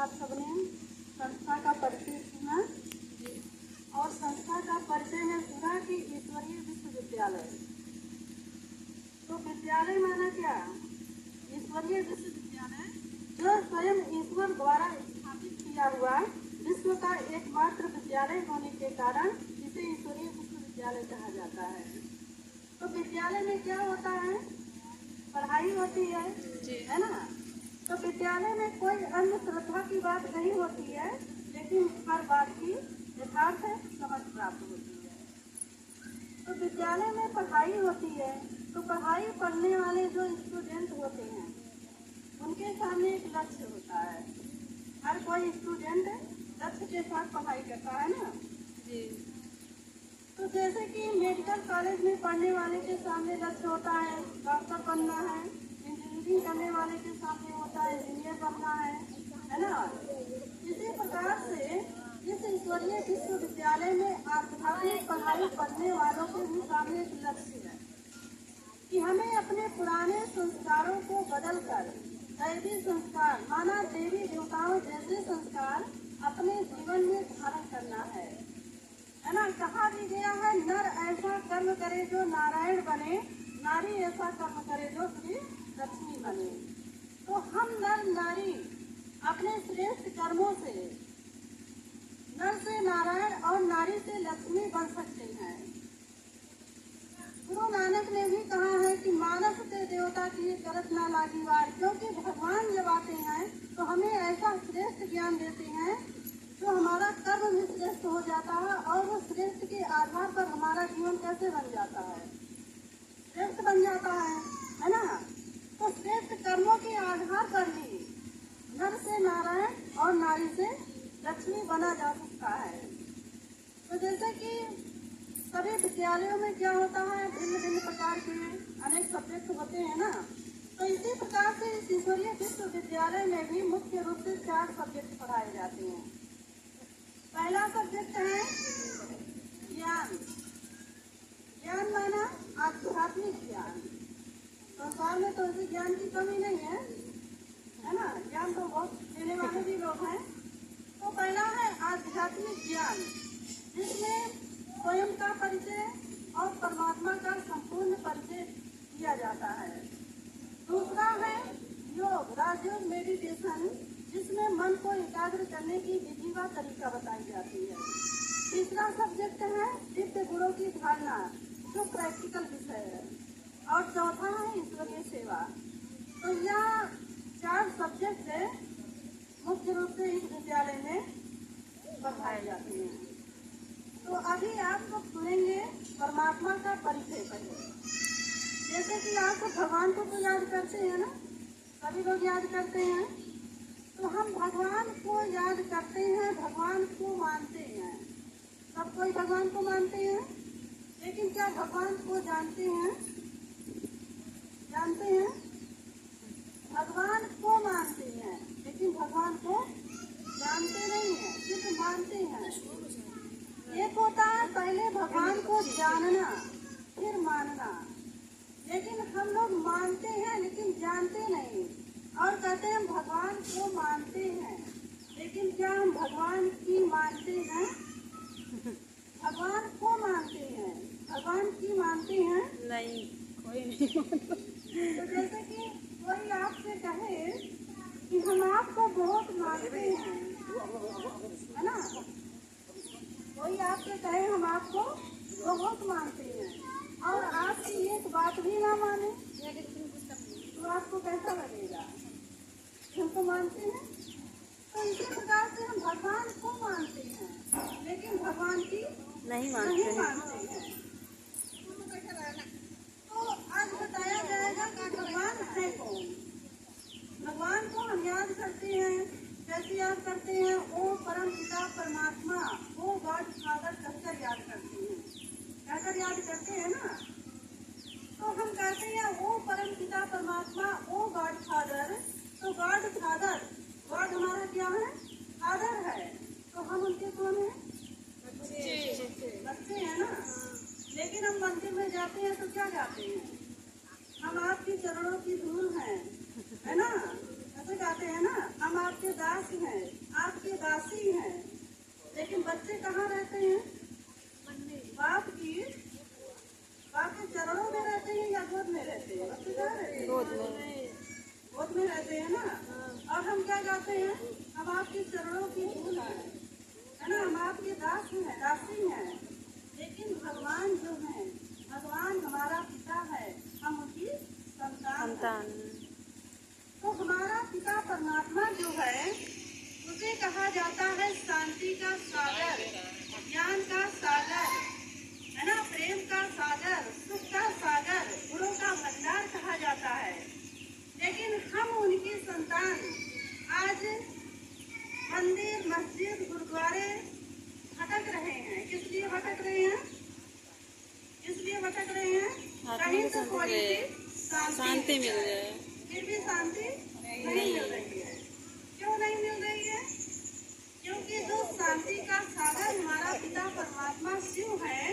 आप सबने संस्था का परिचय सुना और संस्था का परिचय है सुना कि ईश्वरीय विश्वविद्यालय। तो विद्यालय माना क्या? ईश्वरीय विश्वविद्यालय जो स्वयं ईश्वर द्वारा स्थापित किया हुआ विश्व का एकमात्र विद्यालय होने के कारण इसे ईश्वरीय विश्वविद्यालय कहा जाता है। तो विद्यालय में क्या होता है? पढ़ाई होती है ना। तो विद्यालय में कोई अन्य श्रद्धा की बात नहीं होती है, लेकिन हर बात की यथार्थ समझ प्राप्त होती है। तो विद्यालय में पढ़ाई होती है, तो पढ़ाई पढ़ने वाले जो स्टूडेंट होते हैं उनके सामने एक लक्ष्य होता है। हर कोई स्टूडेंट लक्ष्य के साथ पढ़ाई करता है ना जी। तो जैसे कि मेडिकल कॉलेज में पढ़ने वाले के सामने लक्ष्य होता है डॉक्टर बनना है, इंजीनियरिंग करने वाले के सामने होता है इंजीनियर बनना है ना। इसी प्रकार से इस ईश्वरीय विश्वविद्यालय में आध्यात्मिक पढ़ाई पढ़ने वालों के भी सामने एक लक्ष्य है कि हमें अपने पुराने संस्कारों को बदलकर दैवी संस्कार माना देवी देवताओं जैसे संस्कार अपने जीवन में धारण करना है ना। कहा भी गया है नर ऐसा कर्म करे जो नारायण बने, नारी ऐसा कर्म करे जो श्री लक्ष्मी बने। तो हम नर नारी अपने श्रेष्ठ कर्मों से नर से नारायण और नारी से लक्ष्मी बन सकते हैं। गुरु नानक ने भी कहा है कि मानस से देवता की करत ना लागी वार, क्योंकि भगवान जब आते हैं तो हमें ऐसा श्रेष्ठ ज्ञान देते हैं जो हमारा कर्म भी श्रेष्ठ हो जाता है और वो श्रेष्ठ के आधार पर हमारा जीवन कैसे बन जाता है, श्रेष्ठ बन जाता है ना। तो श्रेष्ठ कर्मों के आधार पर ही नर से नारायण और नारी से लक्ष्मी बना जा सकता है। तो जैसे कि सभी विद्यालयों में क्या होता है भिन्न भिन्न प्रकार के अनेक सब्जेक्ट होते हैं ना। तो इसी प्रकार से इस ईश्वरीय विश्वविद्यालय में भी मुख्य रूप से 4 सब्जेक्ट पढ़ाए जाते हैं। पहला सब्जेक्ट है ज्ञान। ज्ञान माना आध्यात्मिक ज्ञान। संसार में तो ऐसे ज्ञान की कमी नहीं है ना, ज्ञान तो बहुत देने वाले भी लोग हैं। तो पहला है आध्यात्मिक ज्ञान, जिसमें स्वयं का परिचय और परमात्मा का संपूर्ण परिचय दिया जाता है। दूसरा है योग, राजयोग मेडिटेशन, जिसमें मन को एकाग्र करने की विधि व तरीका बताई जाती है। तीसरा सब्जेक्ट है दिव्य गुणों की धारणा, जो प्रैक्टिकल विषय है। और चौथा है ईश्वरीय सेवा। तो यह 4 सब्जेक्ट मुख्य रूप से इस विद्यालय में पढ़ाए जाते हैं। तो अभी आप लोग सुनेंगे परमात्मा का परिचय पहले। जैसे कि आप भगवान को तो याद करते हैं ना, सभी लोग याद करते हैं। तो हम भगवान को याद करते हैं, भगवान को मानते हैं, सब कोई भगवान को मानते हैं, लेकिन क्या भगवान को जानते हैं? जानते हैं? भगवान को मानते हैं, लेकिन भगवान को जानते नहीं है, सिर्फ मानते हैं। एक होता है पहले भगवान को जानना फिर मानना, लेकिन हम लोग मानते हैं लेकिन जानते नहीं और कहते हैं भगवान को मानते हैं, लेकिन क्या हम भगवान की मानते हैं? भगवान को मानते हैं, भगवान की मानते हैं? नहीं, कोई नहीं। तो जैसे कि कोई आपसे कहे कि हम आपको बहुत मानते हैं, है ना। कोई आपसे कहे हम आपको बहुत मानते हैं और आपकी एक बात भी ना माने तो आपको कैसा लगेगा? हम तो मानते हैं। तो इसी प्रकार से हम भगवान को मानते हैं लेकिन भगवान की नहीं मानते हैं। तो आज बताया जाएगा कि भगवान है कौन। भगवान को हम याद करते हैं, कैसे याद करते हैं? ओ परम पिता परमात्मा, ओ गॉड फादर कहकर याद करते हैं, कहकर याद करते हैं ना। तो हम कहते हैं ओ परम पिता परमात्मा, ओ गॉड फादर। तो गॉड फादर, गॉड हमारा क्या है? फादर है। तो हम उनके कौन है? बच्चे हैं ना। लेकिन हम मंदिर में जाते हैं तो क्या गाते हैं? हम आपकी चरणों की धूल हैं, है ना, ऐसे गाते हैं ना। हम आपके दास हैं, चाहते हैं, हम आपके चरणों की धूल है ना, हम आपके दास हैं, दासी हैं। लेकिन भगवान जो है, भगवान हमारा पिता है, हम उनकी संतान हैं। तो हमारा पिता परमात्मा जो है, उसे कहा जाता है शांति का सागर, ज्ञान का सागर, है ना, प्रेम का सागर, सुख का सागर, गुणों का भंडार कहा जाता है। लेकिन हम उनकी संतान आज मंदिर, मस्जिद, गुरुद्वारे भटक रहे हैं। किस लिए भटक रहे हैं? इसलिए भटक रहे हैं कहीं तो थोड़ी सी शांति मिल जाए, फिर भी शांति नहीं मिल रही है। क्यों नहीं मिल रही है? क्योंकि जो शांति का सागर हमारा पिता परमात्मा शिव है,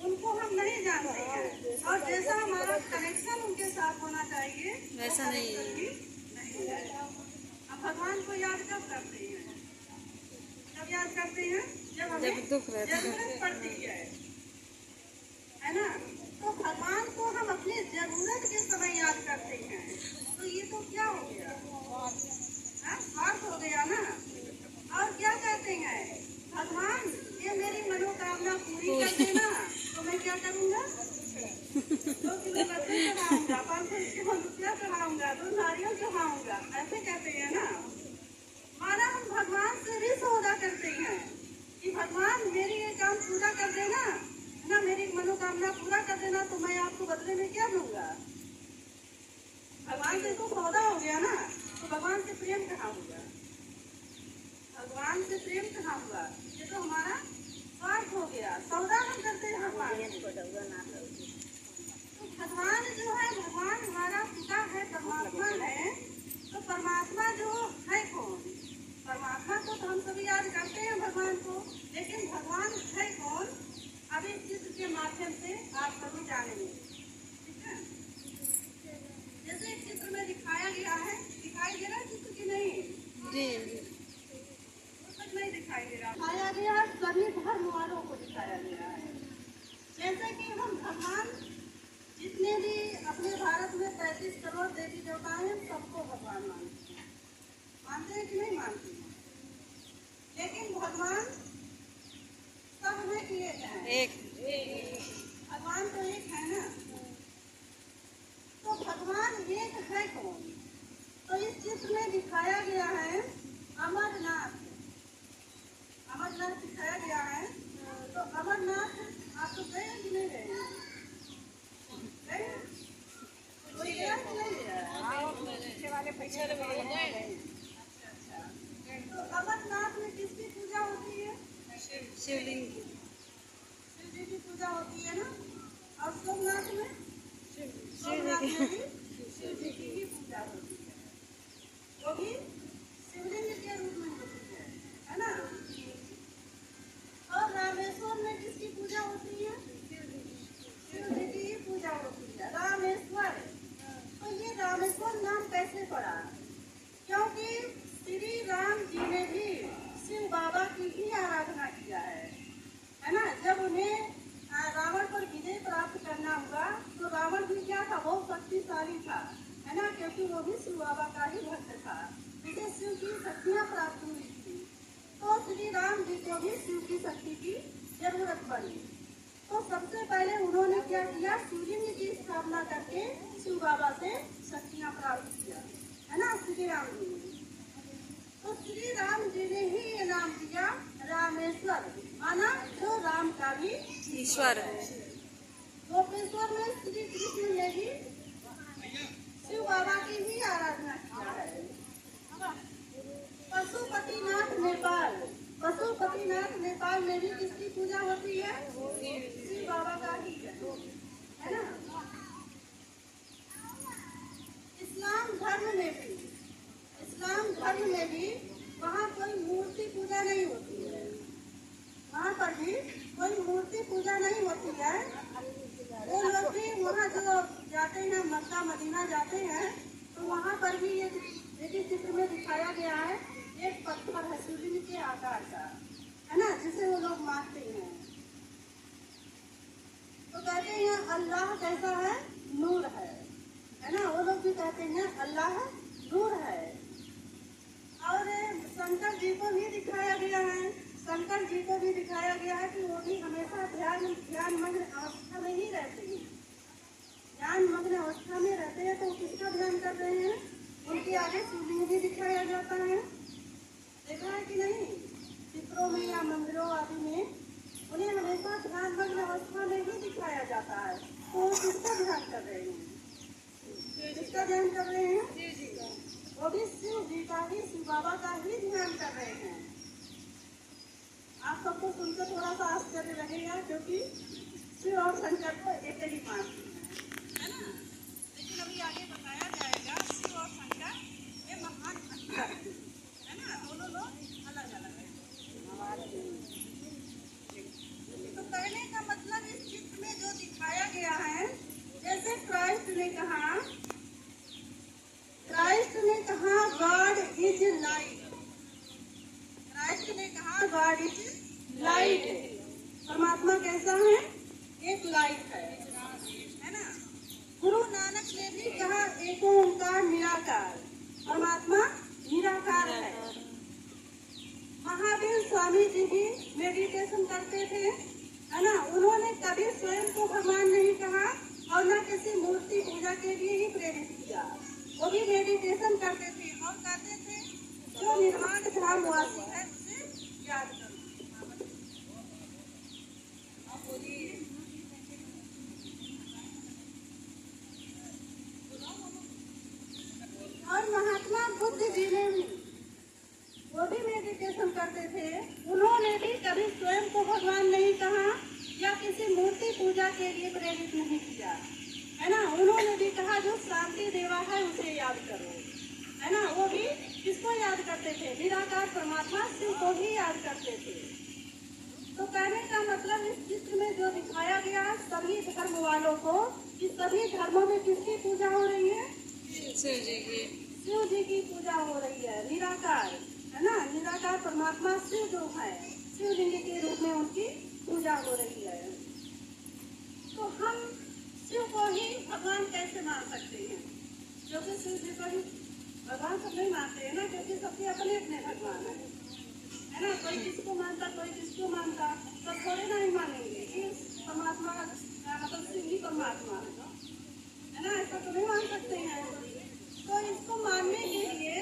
उनको हम नहीं जानते हैं, और जैसा हमारा कनेक्शन उनके साथ होना चाहिए वैसा नहीं है। हम भगवान को याद कब करते हैं? जब याद करते हैं जब हमें जरूरत पड़ती है ना। तो भगवान को हम अपनी जरूरत के समय याद करते हैं, तो ये तो क्या हो गया? स्वार्थ हो गया ना। और क्या कहते हैं? भगवान ये मेरी मनोकामना पूरी कर देना, तो मैं क्या करूँगा? 2 किलो लड्डू चढ़ाऊंगा, 500 रुपया चढ़ाऊंगा, 2 नारियल चढ़ाऊंगा, ऐसे कहते हैं ना। माना हम भगवान से भी सौदा करते हैं कि भगवान मेरी ये काम पूरा कर देना ना, मेरी मनोकामना पूरा कर देना, तो मैं आपको बदले में क्या दूंगा? भगवान से तो सौदा हो गया ना, तो भगवान से प्रेम कहाँ हुआ? भगवान से प्रेम कहाँ हुआ? ये तो हमारा स्वार्थ हो गया, सौदा हम करते हैं भगवान को। तो भगवान जो है, भगवान हमारा पिता है, परमात्मा है। तो परमात्मा जो है कौन? परमात्मा को तो हम सभी याद करते हैं भगवान को, लेकिन भगवान है कौन? अभी चित्र के माध्यम से आप सभी जानेंगे, ठीक है? जैसे चित्र में दिखाया गया है, दिखाई दे रहा है चित्र की नहीं? जी नहीं दिखाई दे रहा। दिखाया गया है सभी धर्म वालों को दिखाया गया है। जैसे कि हम भगवान जितने भी अपने भारत में 33 करोड़ देवी देवता हैं, सबको भगवान मानते हैं। मानते हैं कि नहीं मानते हैं? लेकिन भगवान सब में कि एक भगवान तो एक है ना। तो भगवान एक है कौन? तो इस चित्र में दिखाया गया है अमरनाथ। अमरनाथ दिखाया गया है। तो अमरनाथ आप तो गए कि नहीं गए? कोई गया कि नहीं गया? वाले पैसे अच्छा। तो अमरनाथ में किसकी पूजा होती है? शिवलिंग की। शिव जी की पूजा होती है ना। और सोमनाथ में सोमनाथ में भी शिव जी की ही पूजा होती है, वो भी शिवलिंग के रूप में होती है ना। और रामेश्वर में किसकी पूजा होती है? शिव जी की ही पूजा होती है, रामेश्वर। तो ये रामेश्वर नाम कैसे पड़ा? क्योंकि श्री राम जी ने भी शिव बाबा की ही आराधना किया है ना। जब उन्हें रावण पर विजय प्राप्त करना हुआ, तो रावण भी क्या था? बहुत शक्तिशाली था, है ना, क्योंकि वो भी शिव बाबा का ही भक्त था। उसे शिव की शक्तियाँ प्राप्त हुई थी। तो श्री राम जी को भी शिव की शक्ति की जरूरत पड़ी। तो सबसे पहले उन्होंने क्या किया? शिवलिंग की स्थापना करके शिव बाबा से शक्तियाँ प्राप्त किया, है ना, श्री राम जी ने। तो श्री राम जी ने ही ये नाम दिया रामेश्वर, माना जो राम का भी ईश्वर है। गोपेश्वर में श्री कृष्ण ने भी शिव बाबा की ही आराधना किया है। पशुपतिनाथ नेपाल, पशुपतिनाथ नेपाल में भी किसकी पूजा होती है? शिव बाबा का ही है ना। इस्लाम धर्म में भी वहाँ कोई मूर्ति पूजा नहीं होती है। वहाँ पर भी कोई मूर्ति पूजा नहीं होती है। वो लोग भी वहाँ जो जाते हैं, मक्का मदीना जाते हैं, तो वहाँ पर भी ये देखिए चित्र में दिखाया गया है, एक पत्थर है शिवलिंग के आकार का, है ना, जिसे वो लोग मानते हैं। तो कहते हैं अल्लाह कैसा है? नूर है ना। वो लोग भी कहते हैं अल्लाह नूर है। जी को भी दिखाया गया है, शंकर जी को भी दिखाया गया है कि वो भी हमेशा ध्यान मग्न अवस्था में ही रहते हैं। ध्यान मग्न अवस्था में रहते हैं तो किसका ध्यान कर रहे हैं? उनके आगे शिवलिंग भी दिखाया जाता है। देखा है कि नहीं? चित्रों में या मंदिरों आदि में उन्हें हमेशा ध्यान मग्न अवस्था में ही दिखाया जाता है। तो वो किसका ध्यान कर रहे हैं? किसका ध्यान कर रहे हैं? शिव जी का। वो भी शिव जी का ही, शिव बाबा का ही ध्यान कर रहे हैं। आप सबको सुनकर थोड़ा सा आश्चर्य लगेगा, क्योंकि शिव और शंकर को एक ही मानते हैं, है ना? लेकिन अभी आगे बताया जाएगा शिव और शंकर ये महान अंतर है ना, दोनों लोग अलग अलग है। तो कहने का मतलब इस चित्र में जो दिखाया गया है, जैसे क्राइस्ट ने कहा गॉड इज लाइट। क्राइस्ट ने कहा गॉड इज लाइट। परमात्मा कैसा है? एक लाइट है ना। गुरु नानक ने भी कहा एक ओंकार निराकार, परमात्मा निराकार है। महावीर स्वामी जी भी मेडिटेशन करते थे, है ना। उन्होंने कभी स्वयं को भगवान नहीं कहा और न किसी मूर्ति पूजा के लिए ही प्रेरित किया। वो भी मेडिटेशन करते थे और कहते थे जो निर्वाण धाम वासी है उसे याद करो। और महात्मा बुद्ध जी ने भी, वो भी मेडिटेशन करते थे। उन्होंने भी कभी स्वयं को भगवान नहीं कहा या किसी मूर्ति पूजा के लिए प्रेरित नहीं किया, है ना। उन्होंने भी कहा जो शांति देवा है उसे याद करो, है ना। वो भी किसको याद करते थे? निराकार परमात्मा शिव को ही याद करते थे। तो कहने का मतलब इस चित्र में जो दिखाया गया सभी धर्म वालों को, कि सभी धर्मों में किसकी पूजा हो रही है? शिव जी की। शिव जी की पूजा हो रही है, निराकार, है ना। निराकार परमात्मा शिव जो है, शिवलिंग के रूप में उनकी पूजा हो रही है। तो हम शिव को ही भगवान कैसे मान सकते हैं? क्योंकि शिव जी को ही भगवान सब नहीं मानते हैं ना, क्योंकि सबके अपने अपने भगवान है ना। कोई किसको मानता, कोई किसको मानता, सब थोड़े नहीं मानेंगे कि परमात्मा मतलब शिव ही परमात्मा है ना, ऐसा तो नहीं मान सकते हैं। तो इसको मानने के लिए